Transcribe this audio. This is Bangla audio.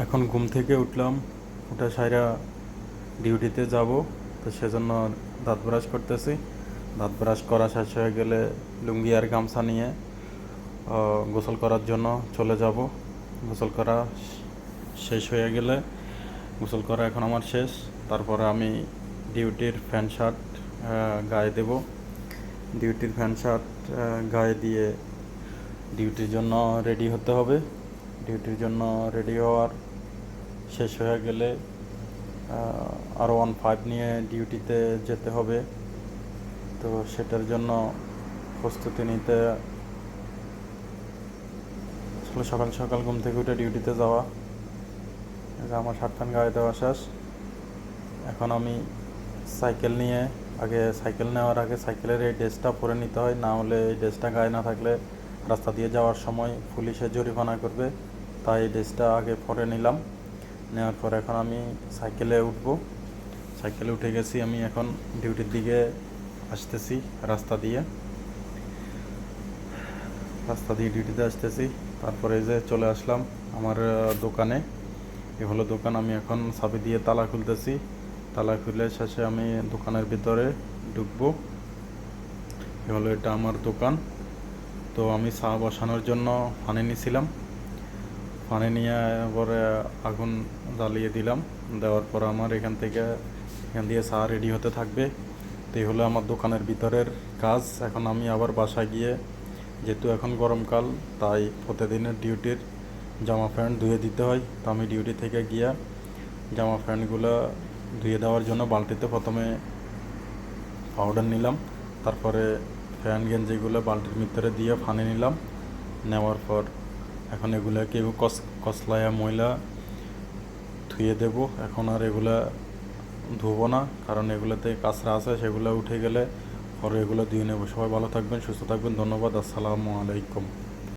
এখন ঘুম থেকে উঠলাম, উঠে সাইরা ডিউটিতে যাব। তো সেজন্য দাঁত ব্রাশ করতেছি। দাঁত ব্রাশ করা শেষ হয়ে গেলে লুঙ্গি আর গামছা নিয়ে গোসল করার জন্য চলে যাব। গোসল করা শেষ হয়ে গেলে, গোসল করা এখন আমার শেষ, তারপরে আমি ডিউটির প্যান্ট শার্ট গায়ে দেব। ডিউটির প্যান্ট শার্ট গায়ে দিয়ে ডিউটির জন্য রেডি হতে হবে। ডিউটির জন্য রেডি হওয়ার শেষ হয়ে গেলে আরও 15 নিয়ে ডিউটিতে যেতে হবে। তো সেটার জন্য প্রস্তুতি নিতে আসলে সকাল সকাল ঘুম থেকে উঠে ডিউটিতে যাওয়া। আমার শার্ট প্যান্ট গায়ে দেওয়া শেষ। এখন আমি সাইকেল নিয়ে, সাইকেল নেওয়ার আগে সাইকেলের এই ড্রেসটা পরে নিতে হয়, না হলে এই ড্রেসটা গায়ে না থাকলে রাস্তা দিয়ে যাওয়ার সময় পুলিশে জরিমানা করবে। তাই এই ড্রেসটা আগে পরে নিলাম। নেওয়ার পর এখন আমি সাইকেলে উঠব। সাইকেলে উঠে গেছি, আমি এখন ডিউটির দিকে আসতেছি। রাস্তা দিয়ে ডিউটিতে আসতেছি। তারপরে এই যে চলে আসলাম আমার দোকানে। এ হলো দোকান। আমি এখন চাবি দিয়ে তালা খুলতেছি। তালা খুলে শেষে আমি দোকানের ভিতরে ঢুকবো। এ হলো এটা আমার দোকান। তো আমি চা বসানোর জন্য পানি নিয়েছিলাম। পানি নিয়ে পরে আগুন জ্বালিয়ে দিলাম। দেওয়ার পর আমার এখান দিয়ে চা রেডি হতে থাকবে। তো এই হলো আমার দোকানের ভিতরের কাজ। এখন আমি আবার বাসায় গিয়ে, যেহেতু এখন গরমকাল, তাই প্রতিদিনের ডিউটির জামা প্যান্ট ধুয়ে দিতে হয়। তো আমি ডিউটি থেকে গিয়ে জামা প্যান্টগুলো ধুয়ে দেওয়ার জন্য বালতিতে প্রথমে পাউডার নিলাম, তারপরে ফ্যান গেঞ্জিগুলো বালতির ভিতরে দিয়ে ফানে নিলাম। নেওয়ার পর এখন এগুলোকে কসলায়া ময়লা ধুয়ে দেব। এখন আর এগুলা ধুবো না, কারণ এগুলোতে কাঁচরা আছে, সেগুলো উঠে গেলে পরে এগুলো ধুয়ে নেব। সবাই ভালো থাকবেন, সুস্থ থাকবেন। ধন্যবাদ। আসসালামু আলাইকুম।